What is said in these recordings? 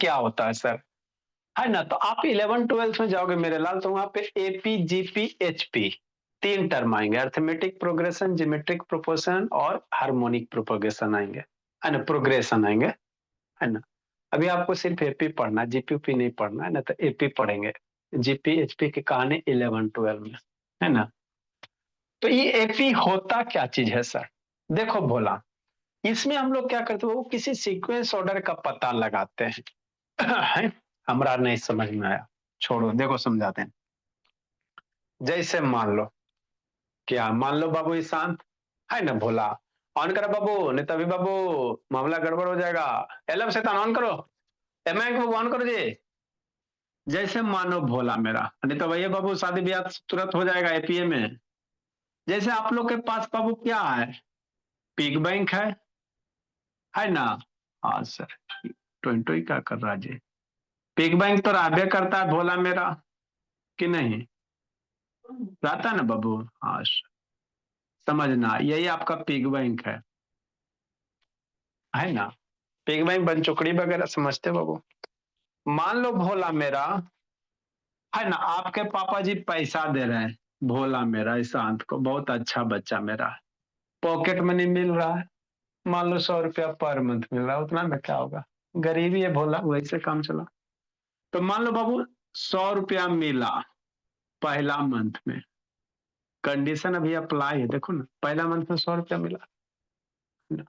क्या होता है सर? है ना? तो आप 11-12 में जाओगे मेरे लाल, तो वहां पे एपी, जीपी, एचपी 3 टर्म आएंगे। अर्थमेटिक प्रोग्रेशन, ज्योमेट्रिक प्रोपोर्शन और हार्मोनिक प्रोपोगेशन आएंगे, है ना? प्रोग्रेशन आएंगे, है ना? अभी आपको सिर्फ एपी पढ़ना है, जीपी नहीं पढ़ना है ना, तो एपी पढ़ेंगे। जीपी एचपी की कहानी 11-12 में, है ना? तो ये एपी होता क्या चीज है सर? देखो भोला, इसमें हम लोग क्या करते हैं, वो किसी सीक्वेंस ऑर्डर का पता लगाते हैं। है? हमरा नहीं समझ में आया, छोड़ो, देखो समझाते हैं। जैसे मान लो, क्या मान लो बाबू ईशांत, है ना भोला, ऑन करो बाबू, नहीं तभी बाबू मामला गड़बड़ हो जाएगा। एलम शैतान ऑन करो, एमएक बाबू ऑन करो जी। जैसे मानो भोला मेरा, नहीं तो भैया बाबू शादी ब्याह तुरंत हो जाएगा एपीए में। जैसे आप लोग के पास बाबू क्या है, पिग बैंक है ना? हाँ सर, टोइंटोई क्या कर रहा जी? पिग बैंक तो राबे करता है भोला मेरा, कि नहीं? रहता है ना बाबू? हाँ सर, समझना, यही आपका पिग बैंक है ना? पिग बैंक बनचुकड़ी वगैरह समझते हो बाबू? मान लो भोला मेरा, है ना, आपके पापा जी पैसा दे रहे हैं, भोला मेरा ईशांत को, बहुत अच्छा बच्चा मेरा, पॉकेट मनी मिल रहा है, मान लो 100 रुपया पर मंथ मिल रहा है, उतना में क्या होगा, गरीबी है भोला, वैसे काम चला। तो मान लो बाबू 100 रुपया मिला पहला मंथ में, कंडीशन अभी अप्लाई है, देखो ना, पहला मंथ में 100 रुपया मिला ना।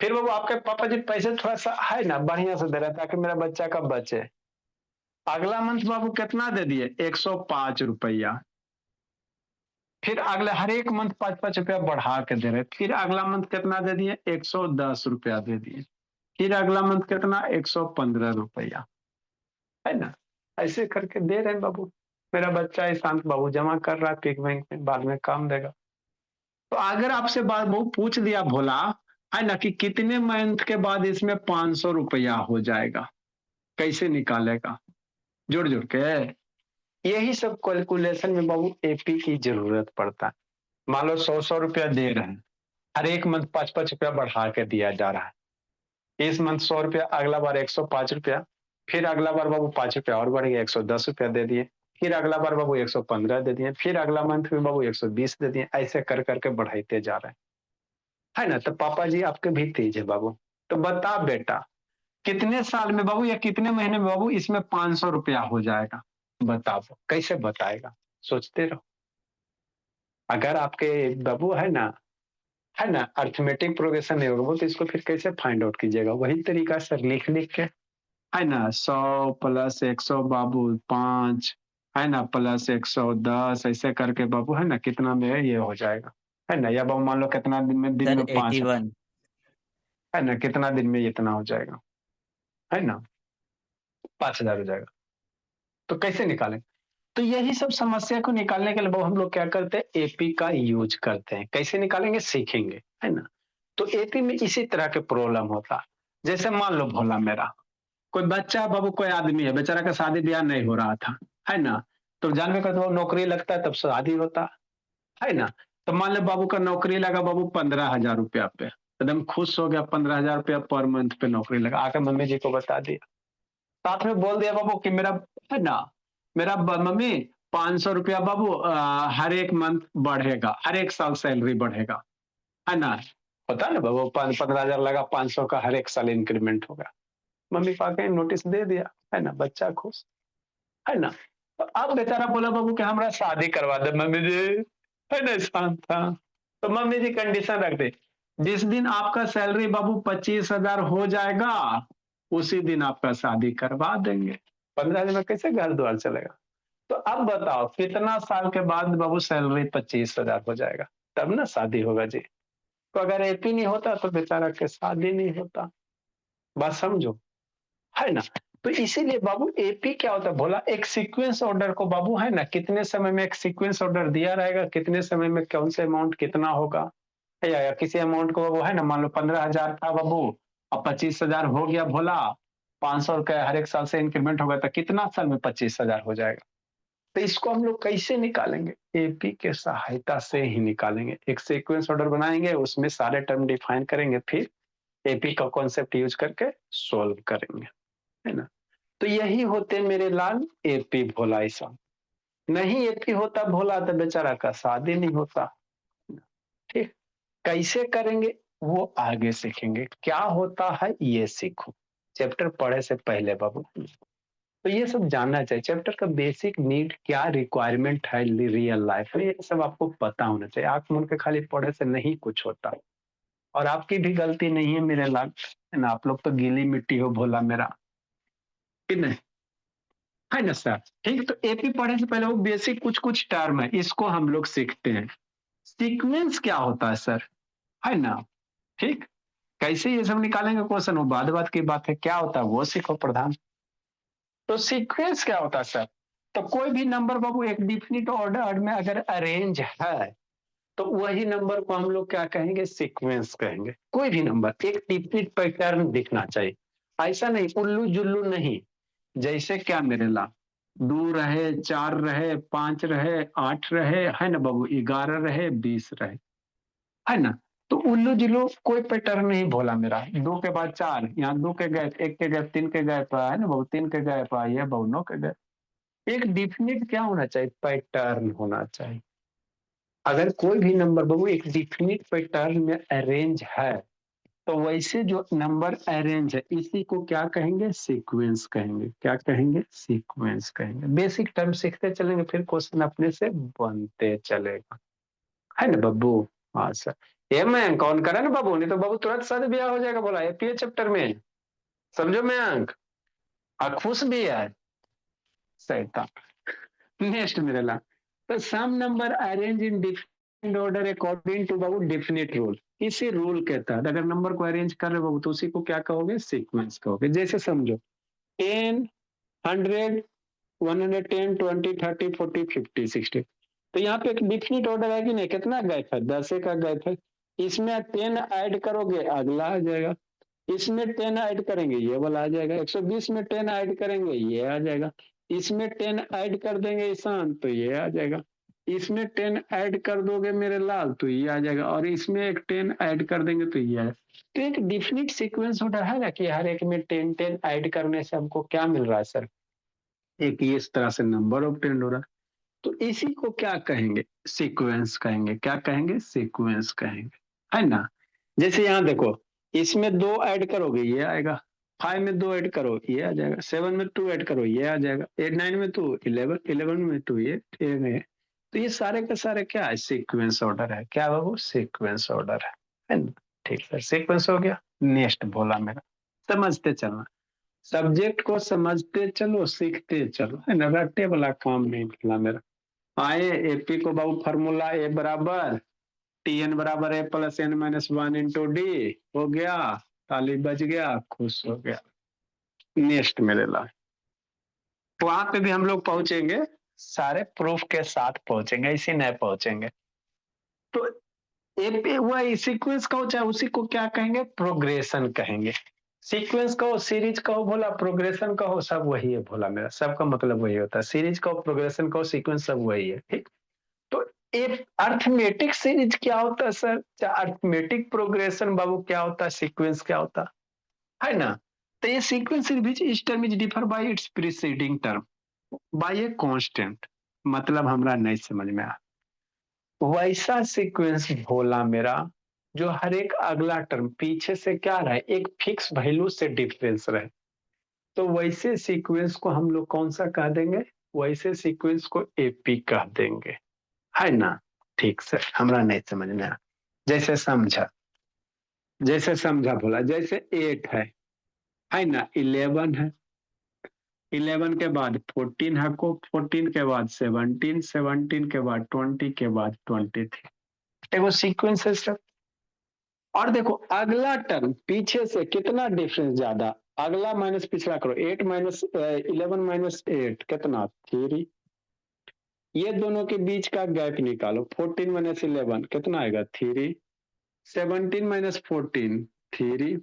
फिर बाबू आपके पापा जी पैसे थोड़ा सा है ना बढ़िया से दे रहे ताकि मेरा बच्चा का बचे। अगला मंथ बाबू कितना दे दिए, 105 रुपया। फिर अगले हर एक मंथ 5-5 रुपया बढ़ा के दे रहे, फिर अगला मंथ कितना दे दिए, 110 रुपया दे दिए। फिर अगला मंथ कितना, 115 रुपया, है ना? ऐसे करके दे रहे हैं बाबू। मेरा बच्चा ईशांत बाबू जमा कर रहा है पिग बैंक में, बाद में काम देगा। तो अगर आपसे बात वो पूछ दिया भोला, है ना, कि कितने मंथ के बाद इसमें 500 रुपया हो जाएगा, कैसे निकालेगा? जोड़ जोड़ के। यही सब कैलकुलेशन में बाबू एपी की जरूरत पड़ता है। मान लो 100-100 रुपया दे रहे हैं, हर एक मंथ 5-5 रुपया बढ़ा के दिया जा रहा है। इस मंथ 100 रुपया, अगला बार 105 रुपया, फिर अगला बार बाबू 5 रुपया और बढ़ गया, 110 रुपया दे दिए। फिर अगला बार बाबू 115 दे दिए, फिर अगला मंथ में बाबू 120 दे दिए, ऐसे कर करके बढ़ाते जा रहे हैं, है ना? तो पापा जी आपके भी तेज है बाबू। तो बता बेटा, कितने साल में बाबू या कितने महीने में बाबू इसमें 500 रुपया हो जाएगा? बताओ, कैसे बताएगा? सोचते रहो। अगर आपके बाबू है ना, अर्थमेटिक प्रोग्रेशन नहीं होगा तो इसको फिर कैसे फाइंड आउट कीजिएगा? वही तरीका सर, लिख लिख के, है ना, 100 + 100 बाबू 5, है ना, +110, ऐसे करके बाबू, है ना, कितना में ये हो जाएगा, है ना? या बाबू मान लो कितना दिन सर में 5, 81। है ना, कितना दिन में इतना हो जाएगा, है ना, 5,000 हो जाएगा। तो कैसे निकालें? तो यही सब समस्या को निकालने के लिए बाबू हम लोग क्या करते हैं, एपी का यूज करते हैं। कैसे निकालेंगे सीखेंगे, है ना? तो एपी में इसी तरह के प्रॉब्लम होता। जैसे मान लो भोला मेरा, कोई बच्चा बाबू, कोई आदमी है बेचारा का शादी ब्याह नहीं हो रहा था, है ना? तो जानवे करते हो नौकरी लगता है तब शादी होता है ना? तो मान लो बाबू का नौकरी लगा बाबू 15,000 रुपया पे, एकदम खुश हो गया, 15,000 रुपया पर मंथ पे नौकरी लगा, आकर मम्मी जी को बता दिया, साथ में बोल दिया बाबू कि मेरा, है ना, मेरा मम्मी 500 रुपया बाबू हर एक मंथ बढ़ेगा, हर एक साल सैलरी बढ़ेगा, है ना? होता है ना बाबू, 15,000 लगा, 500 का हर एक साल इंक्रीमेंट होगा। मम्मी पापा ने नोटिस दे दिया, है ना, बच्चा खुश, है ना? तो अब बेचारा बोला बाबू कि हमारा शादी करवा दे मम्मी जी, है ना, शांत था। तो मम्मी जी कंडीशन रख दे, जिस दिन आपका सैलरी बाबू 25,000 हो जाएगा, उसी दिन आपका शादी करवा देंगे। 15 दिन में कैसे घर द्वार चलेगा? तो अब बताओ कितना साल के बाद बाबू सैलरी 25,000 हो जाएगा, तब ना शादी होगा जी। तो अगर एपी नहीं होता तो बेचारा के शादी नहीं होता। बात समझो, है ना? तो इसीलिए बाबू एपी क्या होता है भोला, एक सीक्वेंस ऑर्डर को बाबू, है ना, कितने समय में एक सीक्वेंस ऑर्डर दिया रहेगा, कितने समय में कौन से अमाउंट कितना होगा, या किसी अमाउंट को बाबू, है ना, मान लो 15,000 था बाबू, अब 25,000 हो गया भोला, 500 का हर एक साल से इंक्रीमेंट होगा, तो कितना साल में 25,000 हो जाएगा? तो इसको हम लोग कैसे निकालेंगे? एपी के सहायता से ही निकालेंगे। एक सीक्वेंस ऑर्डर बनाएंगे, उसमें सारे टर्म डिफाइन करेंगे, फिर एपी का कॉन्सेप्ट यूज करके सोल्व करेंगे, है ना? तो यही होते मेरे लाल एपी भोला ऐसा। नहीं एपी होता भोला तो बेचारा का शादी नहीं होता। ठीक, कैसे करेंगे वो आगे सीखेंगे, क्या होता है ये सीखो चैप्टर पढ़े से पहले बाबू। तो ये सब जानना चाहिए, चैप्टर का बेसिक नीड क्या रिक्वायरमेंट है रियल लाइफ में, ये सब आपको पता होना चाहिए। आंख मूंद के खाली पढ़े से नहीं कुछ होता। और आपकी भी गलती नहीं है मेरे लाल, है ना, आप लोग तो गीली मिट्टी हो भोला मेरा, कि नहीं, है ना सर। ठीक, तो एपी पढ़ने से पहले वो बेसिक कुछ कुछ टर्म है, इसको हम लोग सीखते हैं। सीक्वेंस क्या होता है सर, है ना। ठीक, कैसे ये सब निकालेंगे क्वेश्चन वो बाद बात की बात है, क्या होता है वो सीखो प्रधान। तो सीक्वेंस क्या होता है सर, तो कोई भी नंबर बाबू एक डिफिनिट ऑर्डर में अगर अरेंज है तो वही नंबर को हम लोग क्या कहेंगे, सीक्वेंस कहेंगे। कोई भी नंबर एक डिफिनिट पैटर्न दिखना चाहिए, ऐसा नहीं उल्लू जुल्लू नहीं। जैसे क्या मेरे ला, 2 रहे, 4 रहे, 5 रहे, 8 रहे, है ना बाबू, 11 रहे, 20 रहे, है ना। तो उल्लू जुल्लू कोई पैटर्न नहीं बोला मेरा, 2 के बाद 4, यहाँ 2 के गए, 1 के गए, 3 के गए, है ना बाबू, 3 के गए, ये बाबू 9 के गए। एक डिफिनिट क्या होना चाहिए, पैटर्न होना चाहिए। अगर कोई भी नंबर बाबू एक डिफिनिट पैटर्न में अरेंज है तो वैसे जो नंबर अरेंज है इसी को क्या कहेंगे, सीक्वेंस कहेंगे। क्या कहेंगे, सीक्वेंस कहेंगे। बेसिक टर्म सीखते चलेंगे फिर क्वेश्चन अपने से बनते चलेगा, है ना बब्बू। हाँ सर, ये मैं कौन करे ना बाबू, नहीं तो बाबू तुरंत शादी ब्याह हो जाएगा, बोला एपीए चैप्टर में, समझो मैं अंक खुश भी है सही था। नेक्स्ट मेरे ला, तो some number arrange in different order according to बाबू डेफिनेट रूल। इसी रूल के तहत अगर नंबर को अरेंज कर रहे हो तो उसी को क्या कहोगे, सीक्वेंस कहोगे। जैसे समझो 10, 100, 110, 20, 30, 40, 50, 60। तो यहाँ पे एक डिफिनिट ऑर्डर है कि नहीं, कितना गैप है, 10 का गैप है। इसमें 10 ऐड करोगे अगला आ जाएगा, इसमें 10 ऐड करेंगे ये वाला आ जाएगा, 120 में 10 ऐड करेंगे ये आ जाएगा, इसमें 10 ऐड कर देंगे ईशान तो ये आ जाएगा, इसमें 10 ऐड कर दोगे मेरे लाल तो ये आ जाएगा, और इसमें एक 10 ऐड कर देंगे तो ये आएगा। तो एक डिफिनिट सीक्वेंस होता है ना कि हर एक में 10 10 ऐड करने से हमको क्या मिल रहा है सर, एक ये इस तरह से नंबर ऑब्टेन हो रहा है। तो इसी को क्या कहेंगे, सीक्वेंस कहेंगे। क्या कहेंगे, सीक्वेंस कहेंगे, है ना। जैसे यहाँ देखो, इसमें 2 ऐड करोगे ये आएगा, 5 में 2 ऐड करो ये आ जाएगा, 7 में 2 ऐड करो ये आ जाएगा, 8 9 में 2 11, 11 में 2 ये 10 में। तो ये सारे के सारे क्या है, सीक्वेंस ऑर्डर है। क्या बाबू, सीक्वेंस ऑर्डर है ना। ठीक है, सीक्वेंस हो गया। नेक्स्ट बोला मेरा, समझते चलना, सब्जेक्ट को समझते चलो सीखते चलो, है ना, रट्टे वाला काम नहीं मिला मेरा। आए एपी को बाबू फॉर्मूला ए बराबर टी एन बराबर A plus N minus 1 into D हो गया, ताली बज गया, खुश हो गया। नेक्स्ट मेरे ला, वहां पे भी हम लोग पहुंचेंगे, सारे प्रूफ के साथ पहुंचेंगे, इसी नहीं पहुंचेंगे। तो एपी हुआ सीक्वेंस कहो चाहे उसी को क्या कहेंगे, प्रोग्रेशन कहेंगे। सीक्वेंस कहो, सीरीज कहो भोला, प्रोग्रेशन कहो, सब वही है भोला मेरा, सबका मतलब वही होता है। सीरीज कहो, प्रोग्रेशन कहो, सीक्वेंस सब वही है। ठीक, तो एक अर्थमेटिक सीरीज क्या होता है सर, अर्थमेटिक प्रोग्रेशन बाबू क्या होता है, सीक्वेंस क्या होता है ना। तो ये सीक्वेंस विच इस term is differ by it's preceding term by a constant, मतलब हमरा नहीं समझ में आ, वैसा सीक्वेंस भोला मेरा जो हर एक अगला टर्म पीछे से क्या रहे, एक फिक्स वैल्यू से डिफरेंस रहे, तो वैसे सीक्वेंस को हम लोग कौन सा कह देंगे, वैसे सीक्वेंस को एपी कह देंगे, है ना। ठीक सर, हमरा नहीं समझ में आया। जैसे समझा, जैसे समझा बोला, जैसे 8 है ना, 11 है, 11 के बाद 14 है को, 14 के बाद 17, 17 के बाद 20 के बाद 23, देखो सीक्वेंस है सर। और देखो अगला टर्म पीछे से कितना डिफरेंस ज्यादा, अगला माइनस पिछला करो, 8 माइनस 11 माइनस 8 कितना, 3। ये दोनों के बीच का गैप निकालो, 14 माइनस 11 कितना आएगा, 3। 17 माइनस 14 3,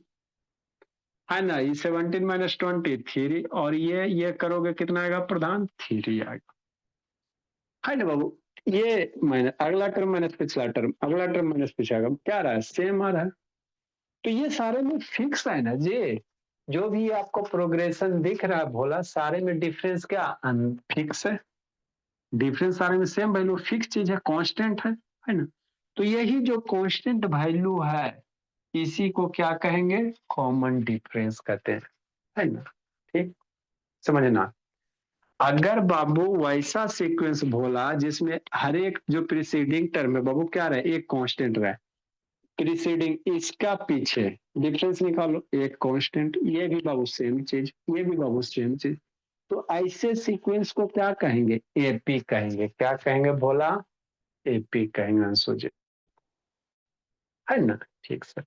है ना, ये 17 माइनस 20 3, और ये करोगे कितना आएगा प्रधान, 3 आएगा, है ना बाबू। ये माइनस अगला टर्म माइनस पिछला टर्म, अगला टर्म माइनस पिछला टर्म, क्या रहा है, सेम आ रहा है। तो ये सारे में फिक्स है ना जी, जो भी आपको प्रोग्रेशन दिख रहा है भोला, सारे में डिफरेंस क्या फिक्स है, डिफरेंस सारे में सेम वैल्यू फिक्स चीज है, कांस्टेंट है ना। तो यही जो कांस्टेंट वैल्यू है इसी को क्या कहेंगे, कॉमन डिफरेंस कहते हैं, है ना। ठीक, समझना। अगर बाबू वैसा सीक्वेंस बोला जिसमें हर एक जो प्रीसीडिंग टर्म है बाबू क्या रहे, एक कांस्टेंट रहे, प्रीसीडिंग इसका पीछे डिफरेंस निकालो एक कांस्टेंट, ये भी बाबू सेम चीज, ये भी बाबू सेम चीज, तो ऐसे सीक्वेंस को क्या कहेंगे, एपी कहेंगे। क्या कहेंगे बोला, एपी कहेंगे अंशु जी, है ना। ठीक सर।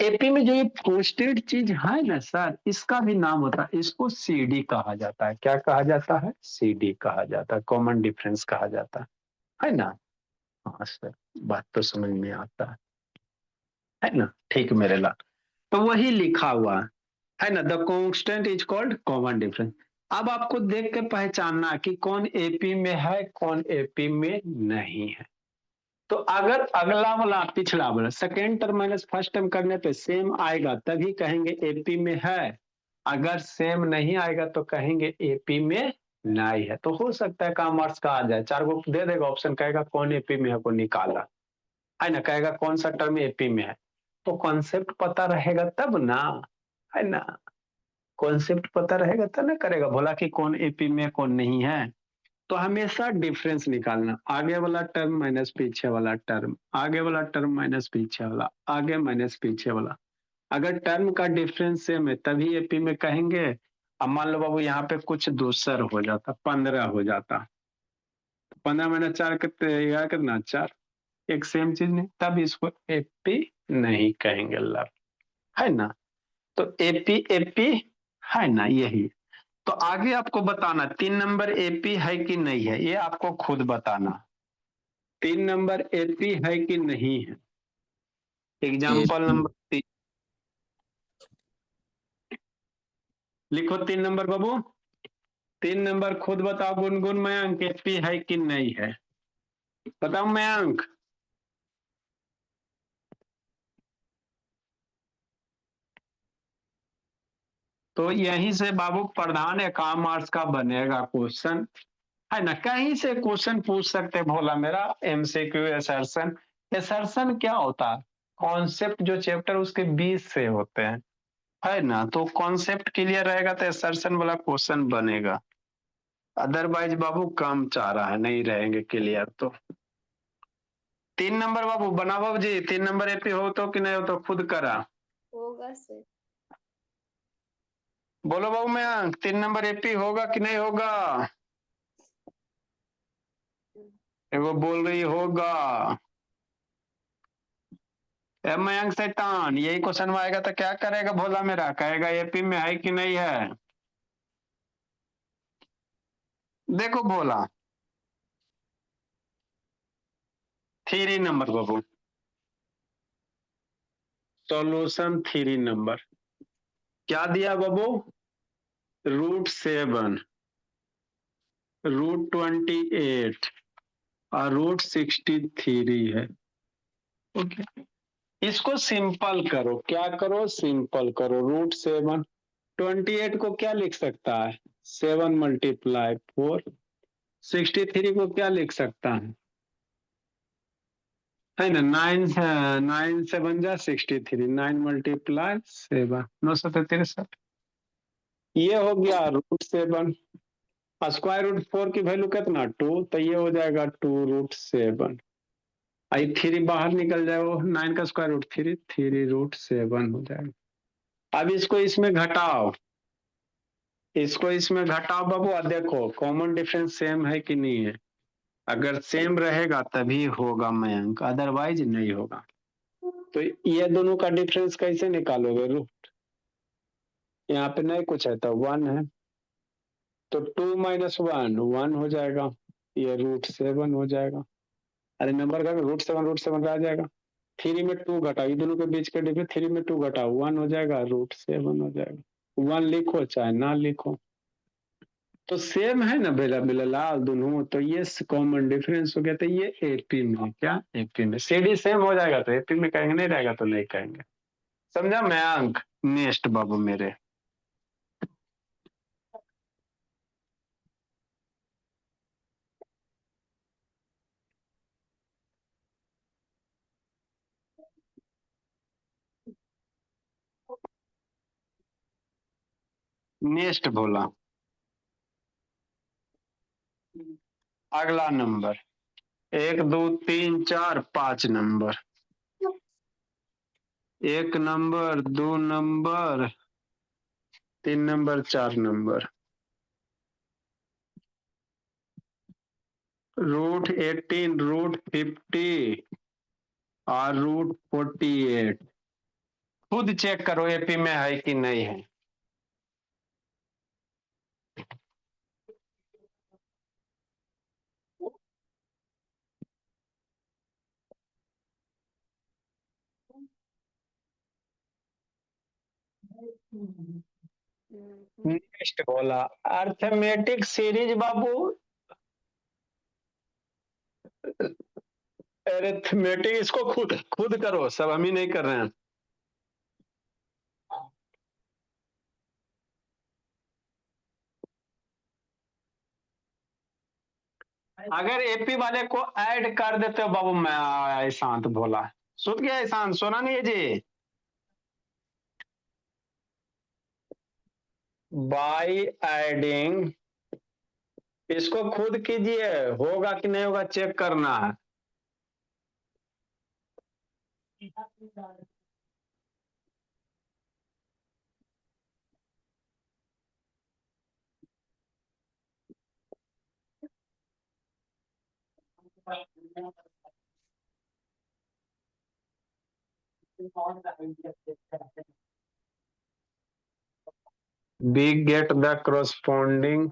एपी में जो ये कांस्टेंट चीज है ना सर, इसका भी नाम होता है, इसको सीडी कहा जाता है। क्या कहा जाता है, सीडी कहा जाता है, कॉमन डिफरेंस कहा जाता है ना। हाँ सर, बात तो समझ में आता है ना। ठीक मेरे लाल, तो वही लिखा हुआ है ना, the constant is called common difference. अब आपको देख के पहचानना कि कौन एपी में है कौन एपी में नहीं है। तो अगर अगला वाला पिछला वाला second term minus first term करने पे सेम आएगा तभी कहेंगे एपी में है, अगर सेम नहीं आएगा तो कहेंगे एपी में नहीं है। तो हो सकता है कॉमर्स का आ जाए, चार गो दे देगा ऑप्शन, कहेगा कौन एपी में है को निकाला, है ना, कहेगा कौन सा टर्म एपी में है। तो कॉन्सेप्ट पता रहेगा तब ना, है ना, कॉन्सेप्ट पता रहेगा तब ना करेगा भोला कि कौन एपी में कौन नहीं है। तो हमेशा डिफरेंस निकालना, आगे वाला टर्म माइनस पीछे वाला टर्म, आगे वाला टर्म माइनस पीछे वाला, आगे माइनस पीछे वाला। अगर टर्म का डिफरेंस सेम है तभी एपी में कहेंगे। अब मान लो बाबू यहाँ पे कुछ दूसर हो जाता, 15 हो जाता, 15 माइनस 4 कितने, यार कितना, 4, एक सेम चीज नहीं, तब इसको एपी नहीं कहेंगे लव, है ना। तो एपी एपी है ना, यही। तो आगे आपको बताना 3 नंबर एपी है कि नहीं है, ये आपको खुद बताना, 3 नंबर एपी है कि नहीं है। एग्जाम्पल एपी नंबर 3 लिखो, 3 नंबर बाबू, 3 नंबर खुद बताओ गुनगुन, मयंक एपी है कि नहीं है, बताओ मयंक। तो यहीं से बाबू प्रधान एकाम मार्क्स का बनेगा क्वेश्चन, है ना। कहीं से क्वेश्चन पूछ सकते भोला मेरा, एमसीक्यू एसर्शन। एसर्शन क्या होता है, कॉन्सेप्ट जो चैप्टर उसके बीच से होते हैं, है ना। तो कॉन्सेप्ट क्लियर रहेगा तो एसर्शन वाला क्वेश्चन बनेगा, अदरवाइज बाबू काम चाह रहा है, नहीं रहेंगे क्लियर तो। 3 नंबर बाबू बना बाबू जी, 3 नंबर एपी हो तो कि नहीं हो तो खुद करा, होगा सर। बोलो बाबू मैं 3 नंबर एपी होगा कि नहीं होगा, एगो बोल रही होगा। मयंक शैतान, यही क्वेश्चन में आएगा तो क्या करेगा भोला मेरा, कहेगा एपी में है कि नहीं है। देखो भोला 3 नंबर बाबू, सॉल्यूशन 3 नंबर क्या दिया बाबू, √7, √28 और √63 है। ओके, इसको सिंपल करो, क्या करो, सिंपल करो। √7, 28 को क्या लिख सकता है, 7 × 4, 63 को क्या लिख सकता है ना, 9 × 7 = 63, 9 × 7 9 × 7 = 63। ये हो गया √7, √4 की वैल्यू कितना 2, तो ये हो जाएगा 2√7, आई 3 बाहर निकल जाए, वो 9 का स्क्वायर रूट 3, 3√7 हो जाएगा। अब इसको इसमें घटाओ, इसको इसमें घटाओ बाबू, और देखो कॉमन डिफरेंस सेम है कि नहीं है, अगर सेम रहेगा तभी होगा मयंक, अदरवाइज नहीं होगा। तो ये दोनों का डिफरेंस कैसे निकालोगे, रूट यहाँ पे नहीं कुछ है तो 1 है, तो 2 - 1 1 हो जाएगा, ये √7 हो जाएगा। अरे नंबर का √7 आ जाएगा। 3 में 2 घटाओ, ये दोनों के बीच का डिफरेंस, 3 में 2 घटाओ 1 हो जाएगा, √7 हो जाएगा। 1 लिखो चाहे ना लिखो, तो सेम है ना बेला बेला लाल दोनों, तो ये कॉमन डिफरेंस हो गया। तो ये एपी में, क्या एपी में सीडी सेम हो जाएगा तो एपी में कहेंगे, नहीं रहेगा तो नहीं कहेंगे। समझा मैं अंक, नेक्स्ट बाबू मेरे, नेक्स्ट भोला। अगला number 1 2 3 4 5 number. 1 number, 2 number, 3 number, 4 number. √18, √50 और √48। खुद चेक करो एपी में है कि नहीं है। नेक्स्ट बोला अर्थमेटिक सीरीज बाबू। अरिथमेटिक इसको खुद खुद करो, सब हम ही नहीं कर रहे हैं। अगर एपी वाले को ऐड कर देते हो बाबू, मैं शांत भोला सुन गया। शांत सोना नहीं है जी। बाई एडिंग, इसको खुद कीजिए, होगा कि नहीं होगा चेक करना है। बी गेट द corresponding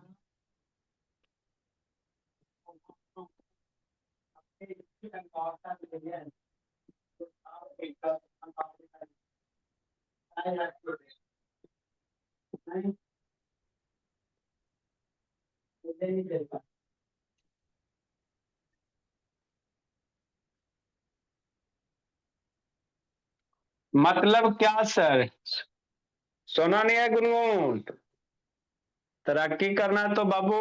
मतलब क्या सर? सोना नहीं है गुनगुन। तरक्की करना है तो बाबू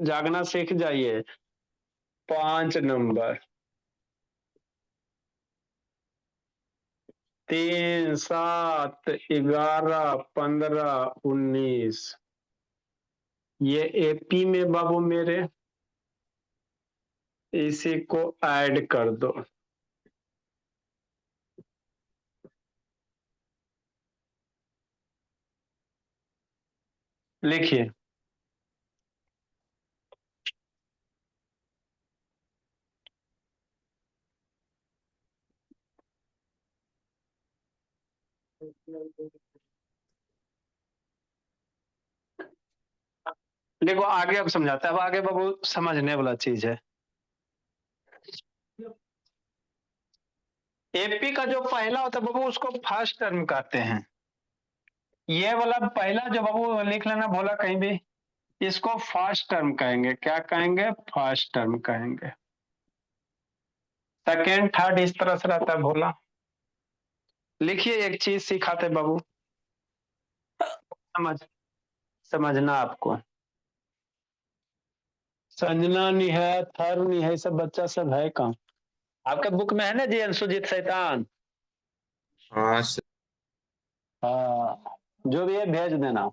जागना सीख जाइए। 5 नंबर, 3 7 11 15 19, ये एपी में बाबू मेरे, इसी को ऐड कर दो। लिखिए। देखो आगे अब समझाता है, अब आगे बाबू समझने वाला चीज है। एपी का जो पहला होता है बाबू उसको फर्स्ट टर्म कहते हैं। ये वाला पहला जो बाबू लिख लेना बोला कहीं भी, इसको फर्स्ट टर्म कहेंगे। क्या कहेंगे? फर्स्ट टर्म कहेंगे। सेकेंड थर्ड इस तरह से रहता है भोला। लिखिए, एक चीज सिखाते बाबू, समझ समझना आपको। संजना नहीं है, थर नहीं है, सब बच्चा सब है कहाँ? आपके बुक में है ना जी अंशुजीत शैतान? हाँ हाँ, जो भी है भेज देना।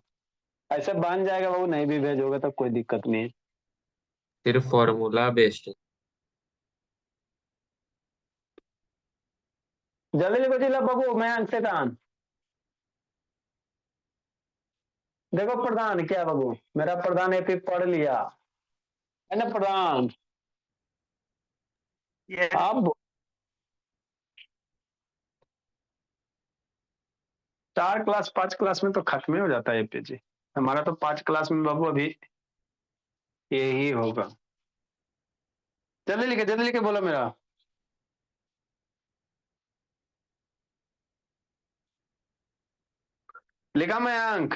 ऐसे बन जाएगा बाबू, नहीं भी भेजोगे तो कोई दिक्कत नहीं है। सिर्फ फॉर्मूला बेस्ड। जल्दी लिखो जी लो बाबू, मैं अंक शैतान। देखो प्रधान क्या बाबू, मेरा प्रधान एपी पढ़ लिया है ना प्रधान? अब 4 क्लास 5 क्लास में तो खत्म ही हो जाता है एपीजी। हमारा तो 5 क्लास में बाबू अभी यही होगा। जल्दी लिखे बोलो मेरा। लिखा मयंक?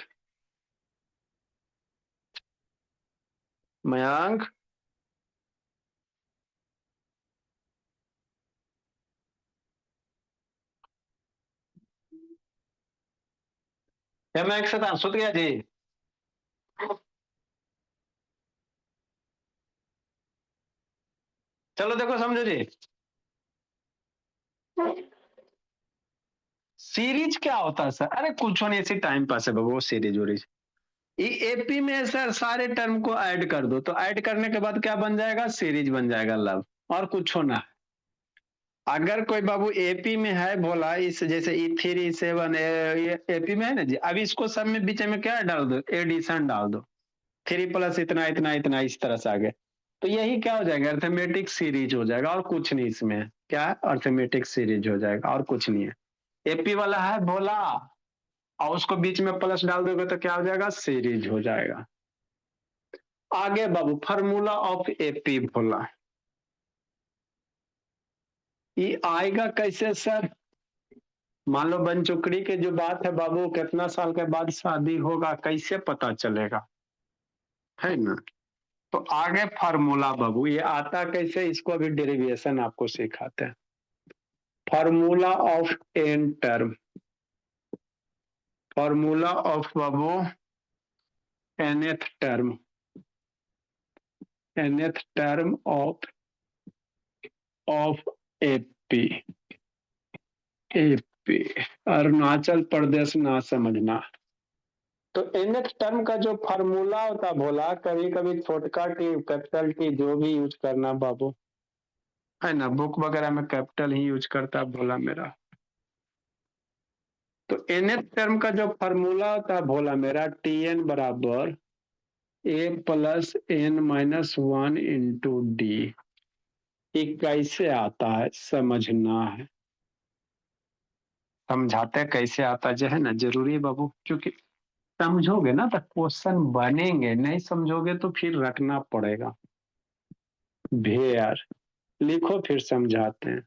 मयंक या मैं एक साथ सुत गया जी? चलो देखो समझो जी, सीरीज क्या होता है सर? अरे कुछ नहीं, ऐसी टाइम पास है बाबू सीरीज उरीज। ये एपी में सर सारे टर्म को ऐड कर दो, तो ऐड करने के बाद क्या बन जाएगा, सीरीज बन जाएगा लव, और कुछ होना। अगर कोई बाबू एपी में है बोला, इस जैसे E3 E7 ये एपी में है ना जी, अब इसको सब में बीच में क्या डाल दो, एडिशन डाल दो, 3 + इतना इतना इतना इस तरह से आगे, तो यही क्या हो जाएगा, अर्थमेटिक सीरीज हो जाएगा, और कुछ नहीं इसमें है। क्या है, अर्थमेटिक सीरीज हो जाएगा, और कुछ नहीं है। एपी वाला है बोला, और उसको बीच में प्लस डाल दोगे तो क्या हो जाएगा, सीरीज हो जाएगा। आगे बाबू, फार्मूला ऑफ एपी बोला, ये आएगा कैसे सर, मान लो बनचुकड़ी के जो बात है बाबू, कितना साल के बाद शादी होगा, कैसे पता चलेगा, है ना। तो आगे फार्मूला बाबू ये आता कैसे, इसको अभी डेरिवेशन आपको सिखाते हैं। Formula of N term, formula of बाबू nth term, nth term of AP, AP Arunachal Pradesh ना समझना। तो nth टर्म का जो फार्मूला होता भोला, कभी कभी छोटका टी कैपिटल टी जो भी यूज करना बाबू, है ना, बुक वगैरह में कैपिटल ही यूज करता भोला मेरा। तो nth टर्म का जो फार्मूला होता है भोला मेरा, Tn बराबर A+n-1 इंटू डी, ये कैसे आता है समझना है, समझाते कैसे आता जो है ना, जरूरी है बाबू, क्योंकि समझोगे ना तो क्वेश्चन बनेंगे, नहीं समझोगे तो फिर रखना पड़ेगा। भेयर लिखो फिर समझाते हैं।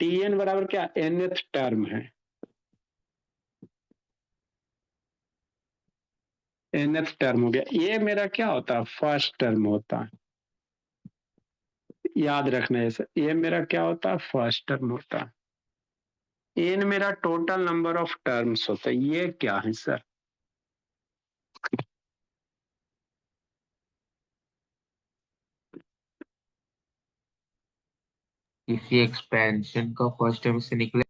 Tn बराबर क्या, nth टर्म है, nth टर्म हो गया, ये मेरा क्या होता है, फर्स्ट टर्म होता है, याद रखना है सर, ये मेरा क्या होता है, फर्स्ट टर्म होता है। एन मेरा टोटल नंबर ऑफ टर्म्स होता है, ये क्या है सर, किसी एक्सपेंशन का फर्स्ट टर्म से निकले।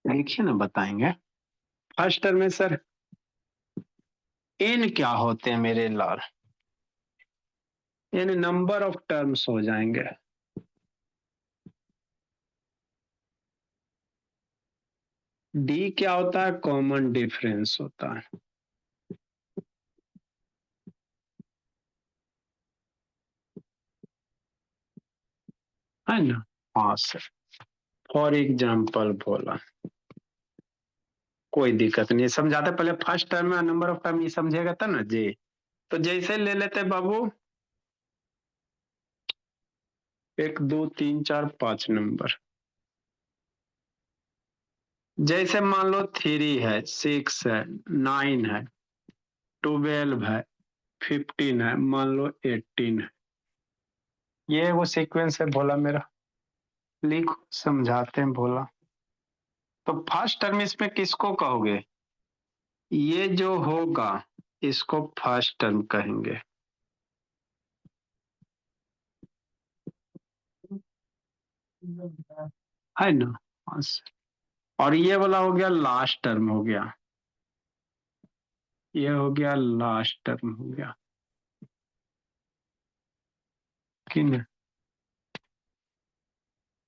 देखिए ना बताएंगे। फर्स्ट टर्म में सर एन क्या होते हैं मेरे लाल, एन नंबर ऑफ टर्म्स हो जाएंगे। डी क्या होता है, कॉमन डिफरेंस होता है। है ना, हाँ सर, फॉर एग्जाम्पल बोला, कोई दिक्कत नहीं, समझाते पहले फर्स्ट टर्म में नंबर ऑफ टर्म ये समझेगा तब ना जी। तो जैसे ले लेते बाबू 1 2 3 4 5 नंबर, जैसे मान लो 3 है, 6 है, 9 है, 12 है, 15 है, मान लो 18 है, ये वो सीक्वेंस है भोला मेरा, लिखो समझाते हैं भोला। तो फर्स्ट टर्म इसमें किसको कहोगे, ये जो होगा इसको फर्स्ट टर्म कहेंगे, है ना। बस। और ये वाला हो गया लास्ट टर्म हो गया, ये हो गया लास्ट टर्म हो गया, कि नहीं,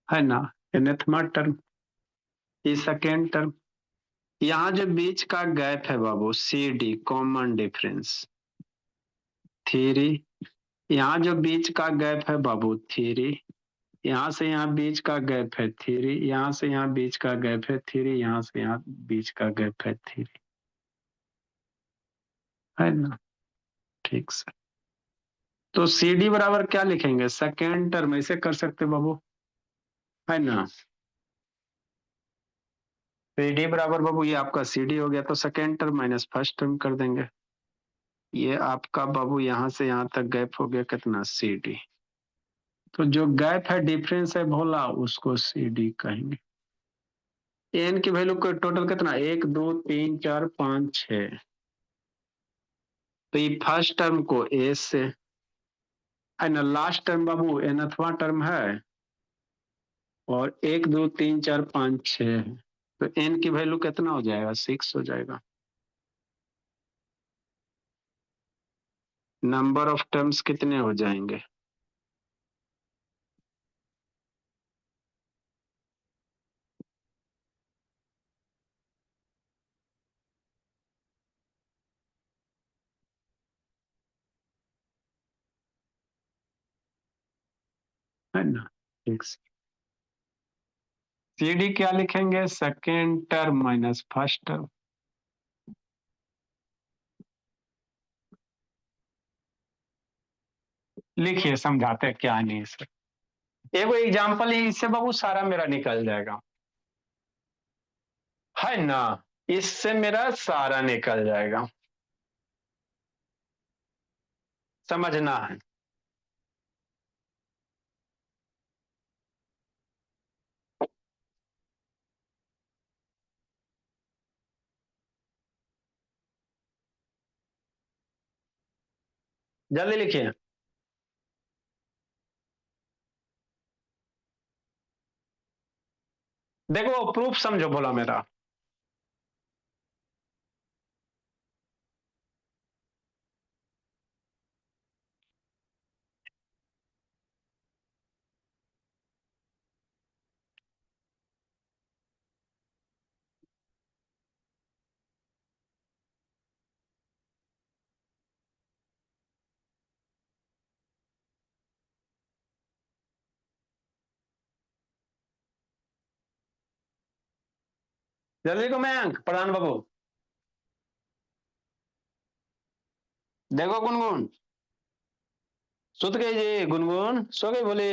है ना, एनथमा टर्म, ये सेकेंड टर्म। यहाँ जो बीच का गैप है बाबू, सी डी कॉमन डिफरेंस 3, यहाँ जो बीच का गैप है बाबू 3, यहाँ से यहाँ बीच का गैप है 3, यहाँ से यहाँ बीच का गैप है 3, यहाँ से यहाँ बीच का गैप है 3, है ना, ठीक से। तो सी डी बराबर क्या लिखेंगे, सेकेंड टर्म, ऐसे कर सकते बाबू, है ना। सी डी बराबर बाबू, ये आपका सी डी हो गया, तो second term minus first term कर देंगे, ये आपका बाबू यहाँ से यहाँ तक गैप हो गया कितना, सी डी। तो जो गैप है डिफरेंस है भोला, उसको सी डी कहेंगे। एन की वैल्यू को टोटल कितना, 1 2 3 4 5 6, तो ये फर्स्ट टर्म को ए से, है ना, लास्ट टर्म बाबू एनथवा टर्म है, और 1 2 3 4 5 6 है, तो n की वैल्यू कितना हो जाएगा, 6 हो जाएगा। नंबर ऑफ टर्म्स कितने हो जाएंगे, है ना। सी डी क्या लिखेंगे, second term minus first term. लिखिए, समझाते हैं क्या नहीं सर। एगो एग्जाम्पल है, इससे बाबू सारा मेरा निकल जाएगा, है ना। इससे मेरा सारा निकल जाएगा, समझना है। जल्दी लिखिए। देखो प्रूफ समझो बोला मेरा। जल्दी को मैं प्रधान बाबू। देखो गुनगुन, सुत गई जी, गुनगुन सो गई बोले।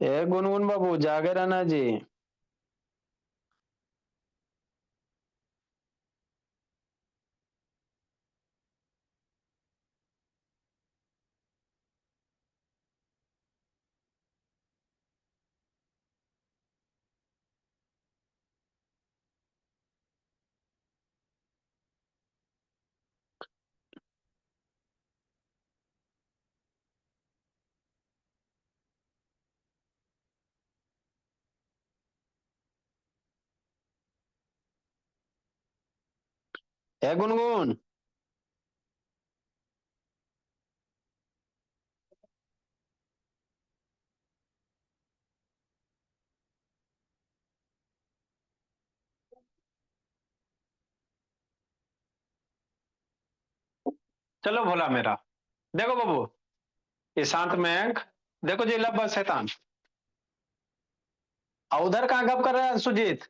ए गुनगुन बाबू जागे रहना जी। ए गुनगुन, चलो भोला मेरा। देखो बाबू, ईशांत में देखो जी, लब शैतान। और उधर कहाँ गप कर रहा है सुजीत,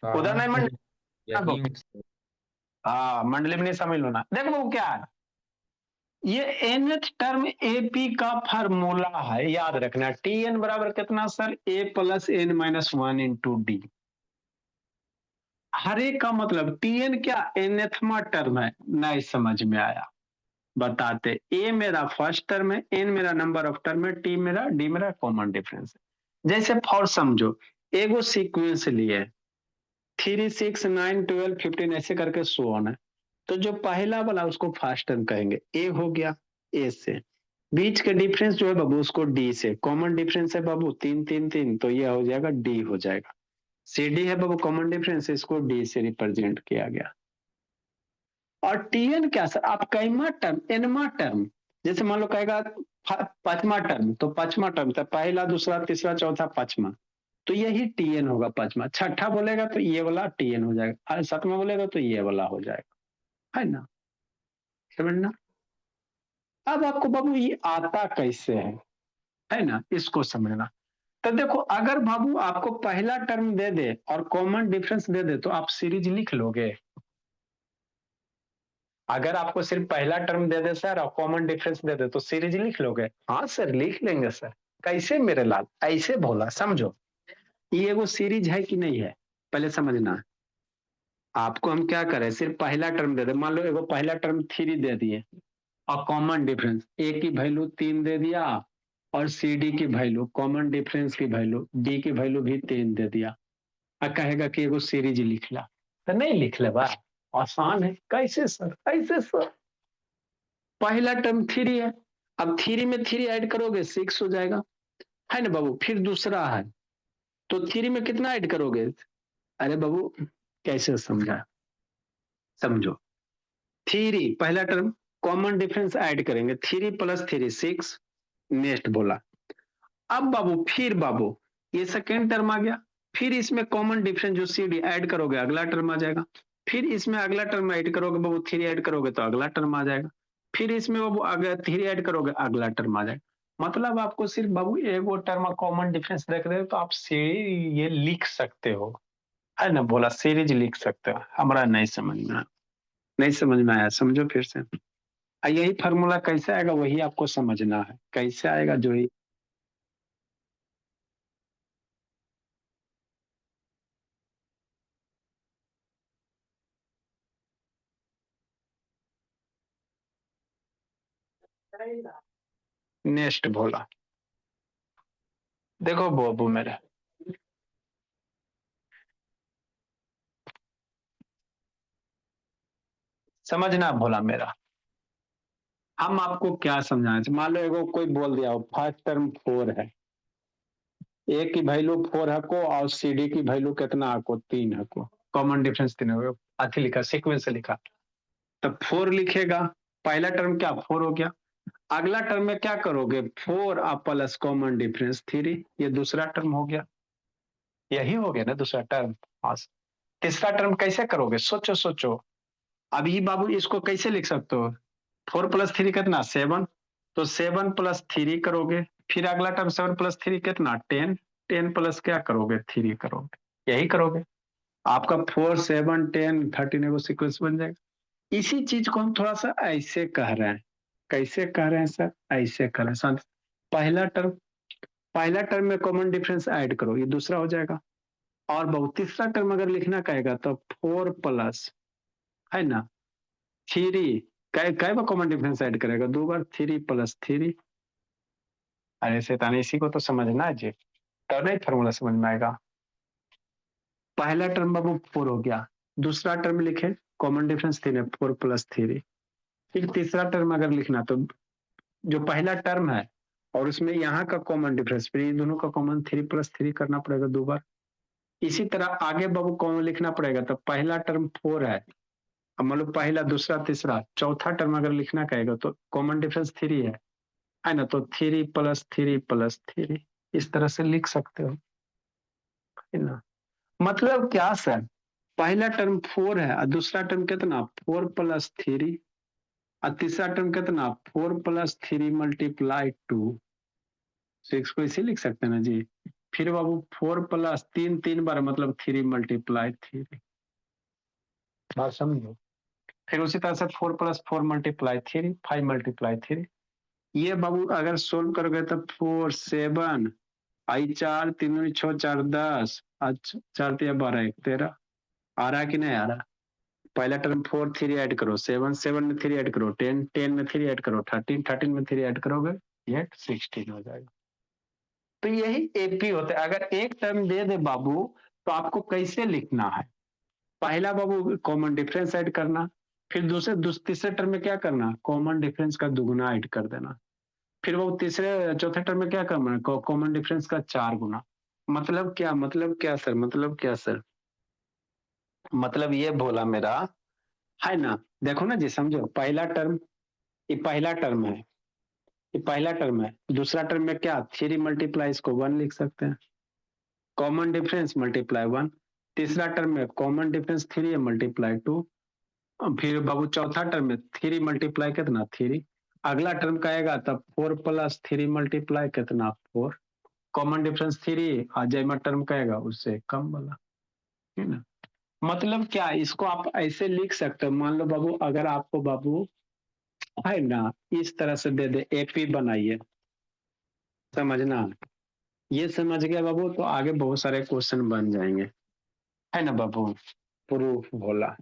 उधर हाँ नहीं सर, मंडली। यही हूँ सर। हाँ मंडली में नहीं शामिल होना। देखो बाबू क्या है, ये nth टर्म एपी का फार्मूला है, याद रखना। टी एन बराबर कितना sir, A plus N minus one into D. हर एक का मतलब टी एन क्या nthमा टर्म है, नहीं समझ में आया बताते। ए मेरा फर्स्ट टर्म है, एन मेरा नंबर ऑफ टर्म है, टी मेरा, डी मेरा कॉमन डिफरेंस है। जैसे फॉर समझो, एगो सीक्वेंस लिए 3 6 9 12 15 ऐसे करके सो ऑन है। तो जो पहला वाला उसको फर्स्ट टर्म कहेंगे, ए हो गया। ए से बीच के डिफरेंस जो है बाबू उसको डी से, कॉमन डिफरेंस है बाबू 3 3 3, तो ये हो जाएगा डी हो जाएगा। सी डी है बाबू कॉमन डिफरेंस, इसको डी से रिप्रेजेंट किया गया। और टीएन क्या सर, आप कैमा टर्म एनमा टर्म, जैसे मान लो कहेगा पांचवा टर्म, तो पांचवा टर्म तो पहला दूसरा तीसरा चौथा पांचवा, तो यही टीएन होगा पांचवा। छठा बोलेगा तो ये वाला टीएन हो जाएगा, और सातवां बोलेगा तो ये वाला हो जाएगा, है ना। समझना। अब आपको बाबू ये आता कैसे है ना, इसको समझना। तो देखो, अगर बाबू आपको पहला टर्म दे दे और कॉमन डिफरेंस दे दे, तो आप सीरीज लिख लोगे। अगर आपको सिर्फ पहला टर्म दे दे सर और कॉमन डिफरेंस दे दे, तो सीरीज लिख लोगे। हाँ सर लिख लेंगे सर। कैसे मेरे लाल, ऐसे बोला समझो। ये एगो सीरीज है कि नहीं है, पहले समझना। आपको हम क्या करें, सिर्फ पहला टर्म दे दे। मान लो एगो पहला टर्म 3 दे दिए और कॉमन डिफरेंस ए की वैल्यू 3 दे दिया, और सी डी की वैल्यू, कॉमन डिफरेंस की वैल्यू डी की वैल्यू भी 3 दे दिया, और कहेगा कि एगो सीरीज लिख ला। तो नहीं लिख ले बा, आसान है। कैसे सर, कैसे सर, पहला टर्म 3 है, अब थ्री में थ्री ऐड करोगे 6 हो जाएगा, है ना बाबू। फिर दूसरा है, तो थ्री में कितना ऐड करोगे? अरे बाबू कैसे समझा, समझो। थ्री पहला टर्म, कॉमन डिफरेंस ऐड करेंगे, 3 + 3 6, नेक्स्ट बोला। अब बाबू फिर बाबू ये सेकेंड टर्म आ गया, फिर इसमें कॉमन डिफरेंस जो सी डी ऐड करोगे अगला टर्म आ जाएगा, फिर इसमें अगला टर्म ऐड करोगे बाबू, थ्री ऐड करोगे तो अगला टर्म आ जाएगा, फिर इसमें बाबू अगर थ्री ऐड करोगे अगला टर्म आ जाएगा। मतलब आपको सिर्फ बाबू एक वो टर्म कॉमन डिफरेंस देख रहे हो तो आप सीरीज ये लिख सकते हो, है ना, बोला सीरीज लिख सकते हो। हमारा नहीं समझ में आया, नहीं समझ में आया, समझो फिर से। यही फार्मूला कैसे आएगा वही आपको समझना है, कैसे आएगा जो ही। नेक्स्ट बोला, देखो बाबू मेरे, समझना भोला मेरा, हम आपको क्या समझाना चाहिए। मान लो एगो कोई बोल दिया फर्स्ट टर्म 4 है, ए की वैल्यू 4 है को और सी डी की वैल्यू कितना है को 3 है को, कॉमन डिफरेंस 3 है, अथी लिखा सीक्वेंस से लिखा, तब 4 लिखेगा, पहला टर्म क्या 4 हो गया। अगला टर्म में क्या करोगे, 4 प्लस कॉमन डिफरेंस 3, ये दूसरा टर्म हो गया, यही हो गया ना दूसरा टर्म। हाँ, तीसरा टर्म कैसे करोगे, सोचो सोचो। अभी बाबू इसको कैसे लिख सकते हो, 4 + 3 कितना 7, तो 7 + 3 करोगे, फिर अगला टर्म 7 + 3 कितना 10, 10 प्लस क्या करोगे 3 करोगे, यही करोगे। आपका 4 7 10 13 एगो सीक्वेंस बन जाएगा। इसी चीज को हम थोड़ा सा ऐसे कह रहे हैं, कैसे कह रहे हैं सर, ऐसे कह रहे हैं सर। पहला टर्म, पहला टर्म में कॉमन डिफरेंस ऐड करो, ये दूसरा हो जाएगा। और बहुत तीसरा टर्म अगर लिखना कहेगा तो 4 प्लस, है ना, 3, कै बार कॉमन डिफरेंस ऐड करेगा, 2 बार, 3 + 3। अरे शैतान, इसी को तो समझना है जी, तब नहीं फॉर्मूला समझ में आएगा। पहला टर्म बाबू 4 हो गया, दूसरा टर्म लिखे कॉमन डिफरेंस 3 है, 4 + 3। फिर तीसरा टर्म अगर लिखना तो जो पहला टर्म है और उसमें यहाँ का कॉमन डिफरेंस, फिर इन दोनों का कॉमन 3 + 3 करना पड़ेगा 2 बार। इसी तरह आगे बाबू कॉमन लिखना पड़ेगा, तो पहला टर्म 4 है, अब मान लो पहला दूसरा तीसरा चौथा टर्म अगर लिखना कहेगा तो कॉमन डिफरेंस 3 है ना, तो 3 + 3 + 3 इस तरह से लिख सकते हो, है ना। मतलब क्या सर, पहला टर्म 4 है और दूसरा टर्म कितना 4 + 3, और तीसरा टर्म कितना 4 + 3 × 2, 6 को इसे लिख सकते हैं ना जी। फिर बाबू 4 + 3 3 बार मतलब 3 × 3, बात समझो। फिर उसी तरह से 4 + 4 × 3 5 × 3, ये बाबू अगर सोल्व करोगे तो 4 7 आई 4 3 दूनी 6 4 10, अच्छा 4 3 12 1 13, आ रहा है कि नहीं आ रहा। पहला टर्म 4 3 ऐड करो, 7 7 में 3 ऐड करो, 10 10 में 3 ऐड करो, 13 13 में 3 ऐड करोगे, ये 16 हो जाएगा। तो यही एपी होता है। अगर एक टर्म दे दे बाबू तो आपको कैसे लिखना है, पहला बाबू कॉमन डिफरेंस ऐड करना, फिर तीसरे टर्म में क्या करना, कॉमन डिफरेंस का दुगुना ऐड कर देना, फिर वो तीसरे चौथे टर्म में क्या करना, कॉमन डिफरेंस का 4 गुना। मतलब क्या, मतलब क्या सर, मतलब क्या सर, मतलब ये बोला मेरा, है ना। देखो ना जी, समझो पहला टर्म, ये पहला टर्म है, ये पहला टर्म है, दूसरा टर्म में क्या 3 × इसको 1 लिख सकते हैं, कॉमन डिफरेंस × 1, तीसरा टर्म में कॉमन डिफरेंस 3 है × 2, फिर बाबू चौथा टर्म में 3 × कितना 3, अगला टर्म का आएगा तब 4 + 3 कितना 4, कॉमन डिफरेंस 3, आ जाए टर्म कहेगा उससे कम वाला, है ना। मतलब क्या, इसको आप ऐसे लिख सकते हो। मान लो बाबू अगर आपको बाबू, है ना, इस तरह से दे दे एपी बनाइए, समझना, ये समझ गया बाबू तो आगे बहुत सारे क्वेश्चन बन जाएंगे, है ना बाबू। प्रूफ बोला,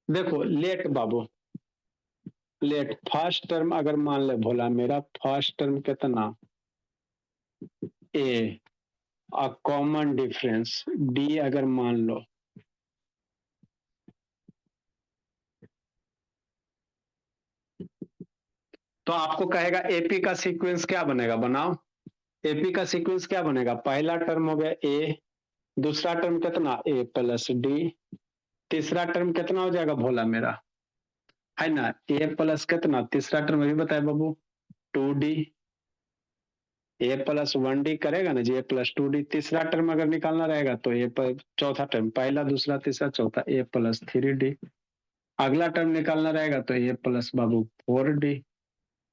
देखो लेट बाबू, लेट फर्स्ट टर्म अगर मान ले भोला मेरा, फर्स्ट टर्म कितना ए, कॉमन डिफरेंस डी अगर मान लो, तो आपको कहेगा एपी का सीक्वेंस क्या बनेगा, बनाओ। एपी का सीक्वेंस क्या बनेगा, पहला टर्म हो गया ए, दूसरा टर्म कितना ए प्लस डी, तीसरा टर्म कितना हो जाएगा भोला मेरा, है ना, ए प्लस कितना, तीसरा टर्म अभी बताए बाबू 2D, ए प्लस 1D करेगा ना जी, ए प्लस 2D। तीसरा टर्म अगर निकालना रहेगा तो ए पर चौथा टर्म, पहला दूसरा तीसरा चौथा ए प्लस 3D। अगला टर्म निकालना रहेगा तो ए प्लस बाबू 4D।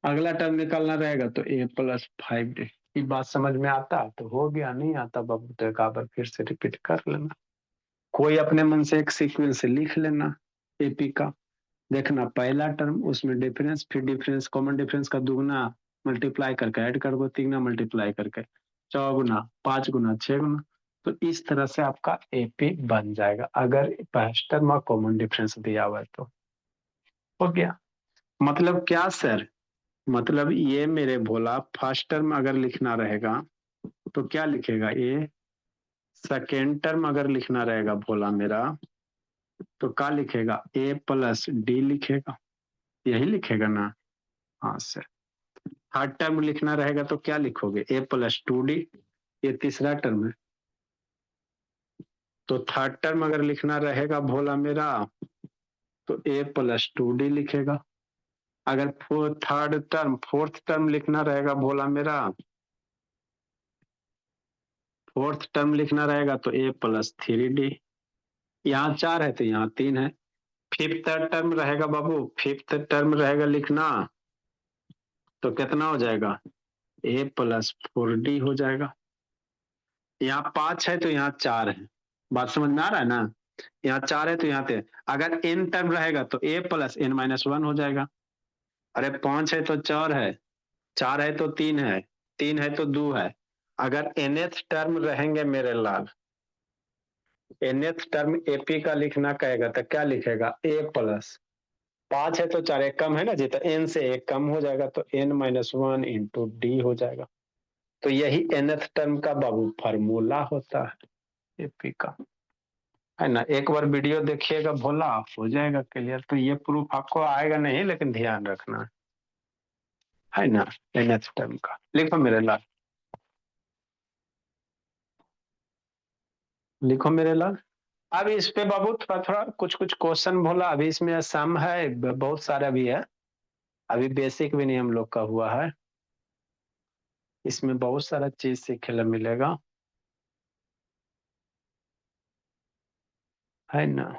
अगला टर्म निकालना रहेगा तो ए प्लस 5D। ये बात समझ में आता तो हो गया, नहीं आता बाबू तो एक बार फिर से रिपीट कर लेना। कोई अपने मन से एक सीक्वेंस लिख लेना एपी का, देखना पहला टर्म उसमें डिफरेंस, फिर डिफरेंस कॉमन डिफरेंस का दुगना मल्टीप्लाई करके ऐड कर दो, तीगुना मल्टीप्लाई करके, चौगुना, पांच गुना, छह गुना। तो इस तरह से आपका एपी बन जाएगा अगर फर्स्ट टर्म और कॉमन डिफरेंस दिया हुआ है तो। हो गया। मतलब क्या सर, मतलब ये मेरे भोला फर्स्ट टर्म अगर लिखना रहेगा तो क्या लिखेगा ए, सेकेंड टर्म अगर लिखना रहेगा भोला मेरा तो क्या लिखेगा ए प्लस डी लिखेगा, यही लिखेगा ना। हाँ सर। थर्ड टर्म लिखना रहेगा तो क्या लिखोगे ए प्लस 2D, ये तीसरा टर्म है। तो थर्ड टर्म अगर लिखना रहेगा भोला मेरा तो ए प्लस 2D लिखेगा। अगर फोर्थ टर्म लिखना रहेगा भोला मेरा, फोर्थ टर्म लिखना रहेगा तो ए प्लस 3D। यहाँ 4 है तो यहाँ 3 है। फिफ्थ टर्म रहेगा बाबू, फिफ्थ टर्म रहेगा लिखना तो कितना हो जाएगा ए प्लस 4D हो जाएगा। यहाँ 5 है तो यहाँ 4 है, बात समझ में आ रहा है ना। यहाँ 4 है तो यहाँ पे अगर n टर्म रहेगा तो a प्लस n माइनस 1 हो जाएगा। अरे 5 है तो 4 है, 4 है तो 3 है, 3 है तो 2 है। अगर nth टर्म रहेंगे मेरे लाल, nth टर्म एपी का लिखना कहेगा तो क्या लिखेगा a प्लस, 5 है तो 4 एक कम है ना जी, तो n से एक कम हो जाएगा तो n माइनस 1 इंटू डी हो जाएगा। तो यही nth टर्म का बाबू फार्मूला होता है एपी का, है ना। एक बार वीडियो देखिएगा भोला, हो जाएगा क्लियर। तो ये प्रूफ आपको आएगा नहीं लेकिन ध्यान रखना, है ना। nth टर्म का लिखो मेरे लाल, लिखो मेरे लाल। अब इस पे बाबू थोड़ा थोड़ा कुछ कुछ क्वेश्चन भोला, अभी इसमें सम है, बहुत सारा भी है, अभी बेसिक भी नहीं हम लोग का हुआ है, इसमें बहुत सारा चीज सीखने ला मिलेगा, है ना।